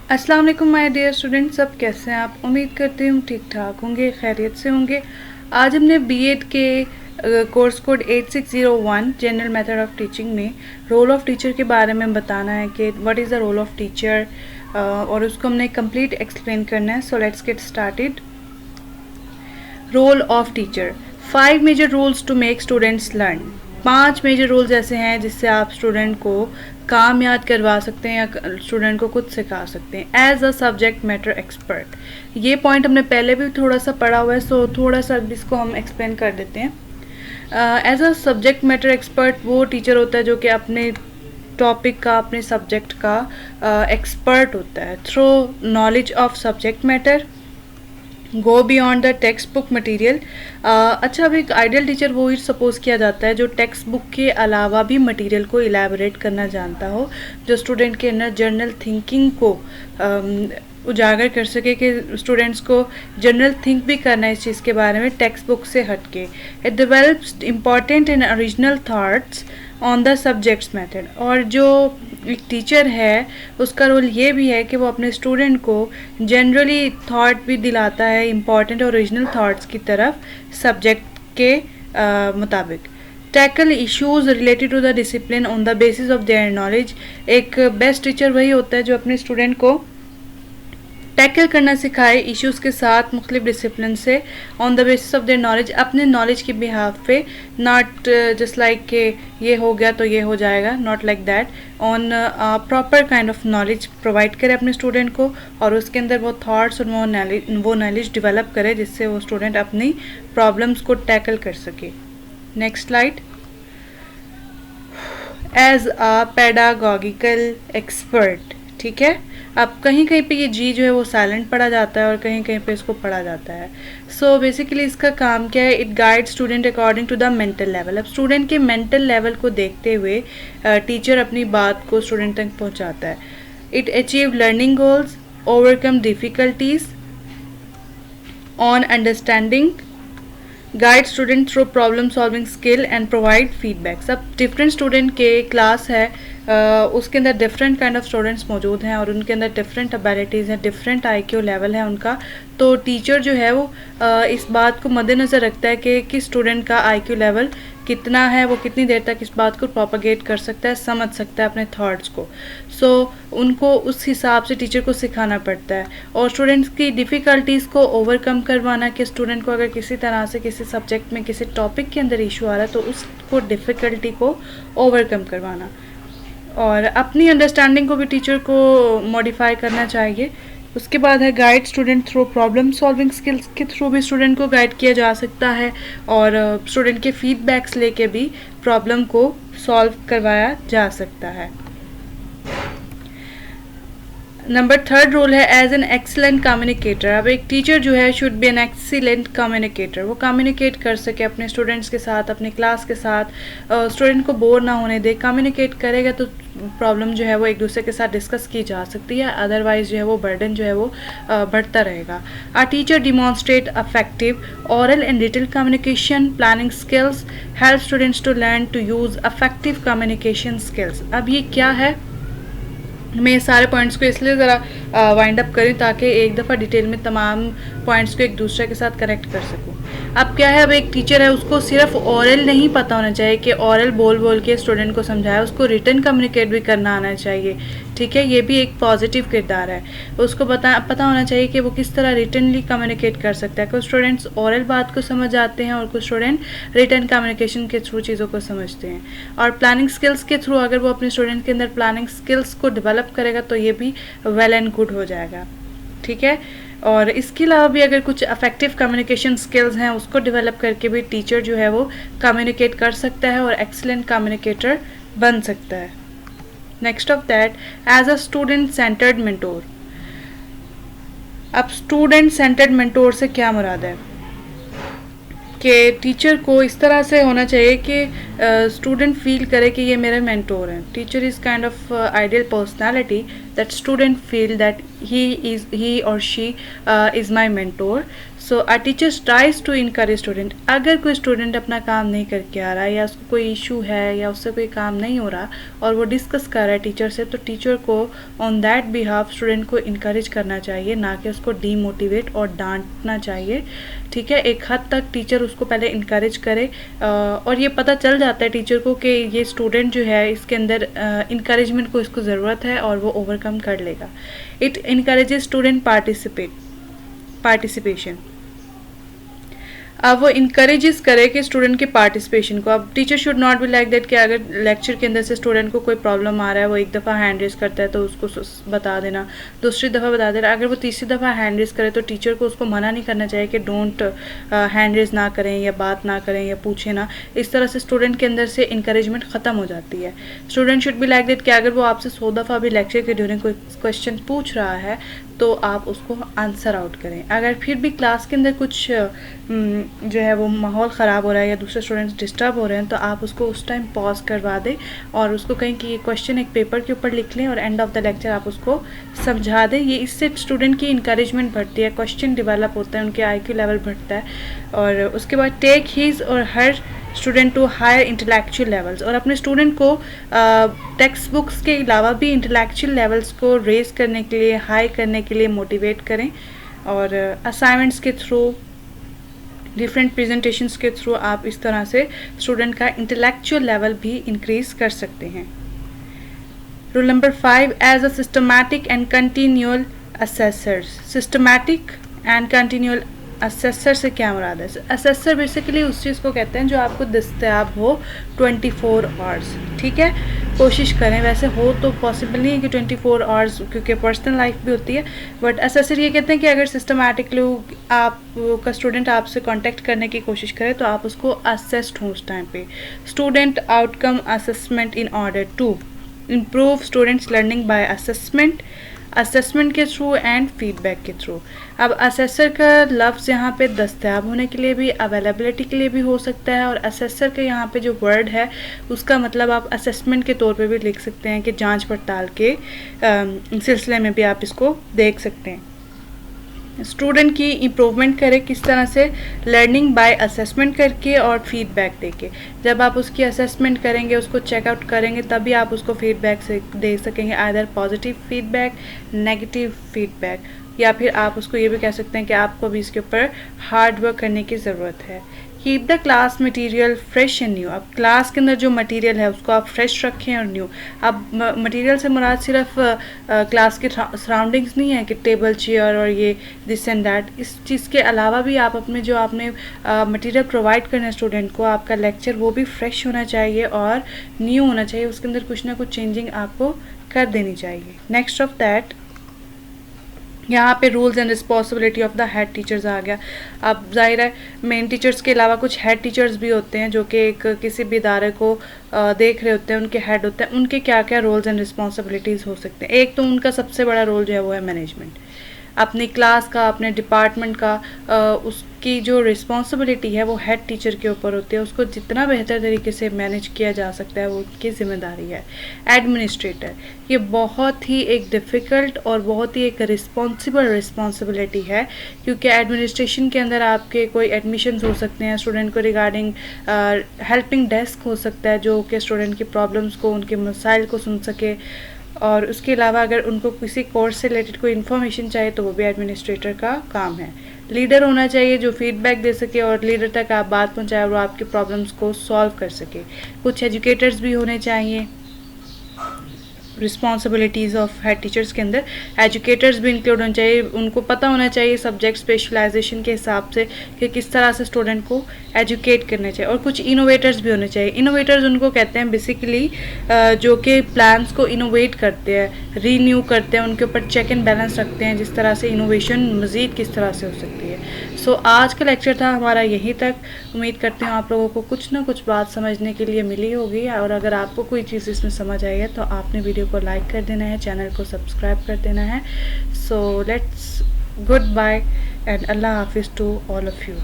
अस्सलाम वालेकुम my dear student, सब कैसे हैं आप? उम्मीद करती हूँ ठीक ठाक होंगे, खैरियत से होंगे। आज हमने बीएड के course code 8601 general method of teaching में रोल ऑफ टीचर के बारे में बताना है कि what is the role of teacher, और उसको हमने कंप्लीट एक्सप्लेन करना है। So let's get started. Role of teacher, 5 major rules to make students learn. 5 major rules ऐसे हैं जिससे आप स्टूडेंट को काम याद करवा सकते हैं या स्टूडेंट को कुछ सिखा सकते हैं as a subject matter expert. ये पॉइंट हमने पहले भी थोड़ा सा पढ़ा हुआ है, सो थोड़ा सा इसको हम एक्सप्लेन कर देते हैं। As a subject matter expert वो टीचर होता है जो कि अपने टॉपिक का, अपने सब्जेक्ट का एक्सपर्ट होता है। Through knowledge of subject matter go beyond the text book material. अच्छा, अब एक आइडियल टीचर वो ही सपोज किया जाता है जो टेक्स्ट बुक के अलावा भी मटेरियल को इलेबोरेट करना जानता हो, जो स्टूडेंट के अंदर जर्नल थिंकिंग को उजागर कर सके कि स्टूडेंट्स को जनरल थिंक भी करना है इस चीज़ के बारे में टेक्स्ट बुक से हटके। It develops important and original thoughts on the subjects method. और जो एक टीचर है उसका रोल ये भी है कि वो अपने स्टूडेंट को जनरली थॉट भी दिलाता है इम्पॉर्टेंट और ओरिजिनल थाट्स की तरफ सब्जेक्ट के मुताबिक। Tackle issues related to the discipline on the basis of their knowledge. एक बेस्ट टीचर वही होता है जो अपने स्टूडेंट को टैकल करना सिखाए इश्यूज़ के साथ मुख्तलिफ डिसिप्लिन से, on the basis of their knowledge, अपने नॉलेज के बिहाफ पे, नॉट जस्ट लाइक के ये हो गया तो ये हो जाएगा, not like that. On proper kind of knowledge provide करे अपने स्टूडेंट को और उसके अंदर वो थाट्स और वो नॉलेज डेवलप करे जिससे वो स्टूडेंट अपनी प्रॉब्लम्स को टैकल कर सके। Next slide. As a pedagogical expert, ठीक है। अब कहीं कहीं पे ये जी जो है वो साइलेंट पढ़ा जाता है और कहीं कहीं पे इसको पढ़ा जाता है। सो बेसिकली इसका काम क्या है? It guide student according to the mental level. अब स्टूडेंट के मेंटल लेवल को देखते हुए टीचर अपनी बात को स्टूडेंट तक पहुंचाता है। It achieve learning goals, overcome difficulties on understanding, guide student through problem solving skill and provide feedbacks. अब डिफरेंट स्टूडेंट के क्लास है, उसके अंदर डिफरेंट काइंड ऑफ स्टूडेंट्स मौजूद हैं और उनके अंदर डिफरेंट एबिलिटीज़ हैं, डिफरेंट आईक्यू लेवल है उनका। तो टीचर जो है वो इस बात को मद्देनज़र रखता है कि किस स्टूडेंट का आईक्यू लेवल कितना है, वो कितनी देर तक इस बात को प्रोपागेट कर सकता है, समझ सकता है अपने थॉट्स को। सो उनको उस हिसाब से टीचर को सिखाना पड़ता है और स्टूडेंट्स की डिफ़िकल्टीज़ को ओवरकम करवाना, कि स्टूडेंट को अगर किसी तरह से किसी सब्जेक्ट में किसी टॉपिक के अंदर इशू आ रहा है तो उसको डिफ़िकल्टी को ओवरकम करवाना। और अपनी अंडरस्टैंडिंग को भी टीचर को मॉडिफाई करना चाहिए। उसके बाद है guide student through problem solving skills के थ्रू भी स्टूडेंट को गाइड किया जा सकता है और स्टूडेंट के फीडबैक्स लेके भी प्रॉब्लम को सॉल्व करवाया जा सकता है। नंबर थर्ड रोल है एज एन एक्सीलेंट कम्युनिकेटर। अब एक टीचर जो है should be an excellent communicator. वो कम्युनिकेट कर सके अपने स्टूडेंट्स के साथ, अपने क्लास के साथ, स्टूडेंट को बोर ना होने दे। कम्युनिकेट करेगा तो प्रॉब्लम जो है वो एक दूसरे के साथ डिस्कस की जा सकती है, अदरवाइज जो है वो बर्डन जो है वो बढ़ता रहेगा। A teacher demonstrate effective oral and written communication planning skills, help students to learn to use effective communication skills. अब ये क्या है? मैं सारे पॉइंट्स को इसलिए ज़रा वाइंड अप करूँ ताकि एक दफ़ा डिटेल में तमाम पॉइंट्स को एक दूसरे के साथ कनेक्ट कर सकूँ। अब क्या है, अब एक टीचर है उसको सिर्फ ओरल नहीं पता होना चाहिए कि ओरल बोल बोल के स्टूडेंट को समझाया, उसको रिटन कम्युनिकेट भी करना आना चाहिए, ठीक है। ये भी एक पॉजिटिव किरदार है। उसको पता होना चाहिए कि वो किस तरह रिटनली कम्युनिकेट कर सकता है। कुछ स्टूडेंट्स ओरल बात को समझ आते हैं और कुछ स्टूडेंट रिटन कम्युनिकेशन के थ्रू चीज़ों को समझते हैं। और प्लानिंग स्किल्स के थ्रू अगर वो अपने स्टूडेंट के अंदर प्लानिंग स्किल्स को डेवलप करेगा तो ये भी वेल एंड गुड हो जाएगा, ठीक है। और इसके अलावा भी अगर कुछ अफेक्टिव कम्युनिकेशन स्किल्स हैं उसको डेवलप करके भी टीचर जो है वो कम्युनिकेट कर सकता है और एक्सीलेंट कम्युनिकेटर बन सकता है। Next of that, as a student centred mentor. अब स्टूडेंट सेंटर्ड मेंटोर से क्या मुराद है कि टीचर को इस तरह से होना चाहिए कि स्टूडेंट फील करे कि ये मेरे मेंटोर हैं। Teacher is kind of ideal personality that student feel that he or she is my mentor. So a teacher tries to encourage student. अगर कोई स्टूडेंट अपना काम नहीं करके आ रहा है या उसको कोई इशू है या उससे कोई काम नहीं हो रहा और वो डिस्कस कर रहा है टीचर से, तो टीचर को ऑन दैट बिहाफ स्टूडेंट को इनकरेज करना चाहिए, ना कि उसको डीमोटिवेट और डांटना चाहिए। ठीक है, एक हद तक टीचर उसको पहले इनकरेज करे और ये पता चल जाता है टीचर को कि ये स्टूडेंट जो है इसके अंदर इनकरेजमेंट को इसको ज़रूरत है और वो ओवरकम कर लेगा। It encourages student participation. अब वो इंकरेजेस करे कि स्टूडेंट के पार्टिसिपेशन को। अब teacher should not be like that कि अगर लेक्चर के अंदर से स्टूडेंट को कोई प्रॉब्लम आ रहा है, वो एक दफ़ा हैंड रेज करता है तो उसको बता देना, दूसरी दफ़ा बता देना। अगर वो तीसरी दफ़ा हैंड रेज करे तो टीचर को उसको मना नहीं करना चाहिए कि डोंट हैंड रेज ना करें या बात ना करें या पूछें ना। इस तरह से स्टूडेंट के अंदर से इंकरेजमेंट ख़त्म हो जाती है। Student should be like that कि अगर वो आपसे 100 दफ़ा भी लेक्चर के ड्यूरिंग कोई क्वेश्चन पूछ रहा है तो आप उसको आंसर आउट करें। अगर फिर भी क्लास के अंदर कुछ जो है वो माहौल ख़राब हो रहा है या दूसरे स्टूडेंट्स डिस्टर्ब हो रहे हैं तो आप उसको उस टाइम पॉज करवा दें और उसको कहें कि ये क्वेश्चन एक पेपर के ऊपर लिख लें और एंड ऑफ द लेक्चर आप उसको समझा दें। ये इससे स्टूडेंट की इंकरेजमेंट बढ़ती है, क्वेश्चन डेवलप होता है, उनके IQ लेवल बढ़ता है। और उसके बाद take his or her student to higher intellectual levels, और अपने स्टूडेंट को टेक्स्ट बुक्स के अलावा भी इंटेलेक्चुअल लेवल्स को रेज करने के लिए, हाई करने के लिए मोटिवेट करें। और असाइनमेंट्स के थ्रू, डिफरेंट प्रेजेंटेशंस के थ्रू आप इस तरह से स्टूडेंट का इंटेलेक्चुअल लेवल भी इंक्रीज कर सकते हैं। Rule number 5, as a systematic and continual assessors. Systematic and continual assessor से क्या मुराद है? असेसर बेसिकली उस चीज़ को कहते हैं जो आपको दस्तयाब हो 24 आवर्स। ठीक है, कोशिश करें, वैसे हो तो पॉसिबल नहीं है कि 24 आवर्स, क्योंकि पर्सनल लाइफ भी होती है, बट असेसर ये कहते हैं कि अगर सिस्टमैटिकली आपका स्टूडेंट आपसे कांटेक्ट करने की कोशिश करे तो आप उसको असेस्ड हो उस टाइम पे। Student outcome assessment in order to improve students learning by assessment, assessment के थ्रू एंड फीडबैक के थ्रू। अब असेसर का लफ्ज़ यहाँ पे दस्तयाब होने के लिए भी, अवेलेबिलिटी के लिए भी हो सकता है, और असेसर के यहाँ पे जो वर्ड है उसका मतलब आप असेसमेंट के तौर पे भी लिख सकते हैं कि जांच पड़ताल के सिलसिले में भी आप इसको देख सकते हैं। स्टूडेंट की इम्प्रूवमेंट करें किस तरह से? लर्निंग बाय असेसमेंट करके और फीडबैक देके। जब आप उसकी असेसमेंट करेंगे, उसको चेकआउट करेंगे, तभी आप उसको फीडबैक से दे सकेंगे, either positive feedback, negative feedback, या फिर आप उसको ये भी कह सकते हैं कि आपको भी इसके ऊपर हार्ड वर्क करने की ज़रूरत है। Keep the class material fresh and new. अब क्लास के अंदर जो मटेरियल है उसको आप फ्रेश रखें और न्यू। अब मटेरियल से मुराद सिर्फ क्लास के सराउंडिंग्स नहीं है कि टेबल, चेयर और ये दिस एंड दैट। इस चीज़ के अलावा भी आप अपने जो आपने मटेरियल प्रोवाइड करना है स्टूडेंट को, आपका लेक्चर वो भी फ्रेश होना चाहिए और न्यू होना चाहिए, उसके अंदर कुछ ना कुछ चेंजिंग आपको कर देनी चाहिए। नेक्स्ट ऑफ दैट, यहाँ पे rules and responsibility of the head teachers आ गया। अब जाहिर है मेन टीचर्स के अलावा कुछ हेड टीचर्स भी होते हैं जो कि एक किसी भी इदारे को देख रहे होते हैं, उनके हेड होते हैं। उनके क्या क्या रोल्स एंड रिस्पॉन्सिबिलिटीज़ हो सकते हैं? एक तो उनका सबसे बड़ा रोल जो है वो है मैनेजमेंट। अपनी क्लास का, अपने डिपार्टमेंट का उसकी जो रिस्पॉन्सिबिलिटी है वो हेड टीचर के ऊपर होती है। उसको जितना बेहतर तरीके से मैनेज किया जा सकता है वो उनकी ज़िम्मेदारी है। एडमिनिस्ट्रेटर, ये बहुत ही एक डिफ़िकल्ट और बहुत ही एक रिस्पॉन्सिबिलिटी है, क्योंकि एडमिनिस्ट्रेशन के अंदर आपके कोई एडमिशन्स हो सकते हैं स्टूडेंट को रिगार्डिंग, हेल्पिंग डेस्क हो सकता है जो कि स्टूडेंट की प्रॉब्लम्स को, उनके मसाइल को सुन सके, और उसके अलावा अगर उनको किसी कोर्स से रिलेटेड कोई इन्फॉर्मेशन चाहिए तो वो भी एडमिनिस्ट्रेटर का काम है। लीडर होना चाहिए जो फीडबैक दे सके और लीडर तक आप बात पहुंचाए और वो आपकी प्रॉब्लम्स को सॉल्व कर सके। कुछ एजुकेटर्स भी होने चाहिए रिस्पॉन्सिबिलिटीज़ ऑफ हेड टीचर्स के अंदर। एजुकेटर्स भी इंक्लूड होना चाहिए, उनको पता होना चाहिए सब्जेक्ट स्पेशलाइजेशन के हिसाब से कि किस तरह से स्टूडेंट को एजुकेट करना चाहिए। और कुछ इनोवेटर्स भी होने चाहिए। इनोवेटर्स उनको कहते हैं बेसिकली जो कि प्लान्स को इनोवेट करते हैं, रीन्यू करते हैं, उनके ऊपर चेक एंड बैलेंस रखते हैं, जिस तरह से इनोवेशन मज़ीद किस तरह से हो सकती है। सो आज का लेक्चर था हमारा यहीं तक। उम्मीद करती हूँ आप लोगों को कुछ ना कुछ बात समझने के लिए मिली होगी, और अगर आपको कोई चीज़ इसमें समझ आई है तो आपने वीडियो को लाइक कर देना है, चैनल को सब्सक्राइब कर देना है। So let's goodbye and Allah हाफिज़ टू ऑल ऑफ़ यू।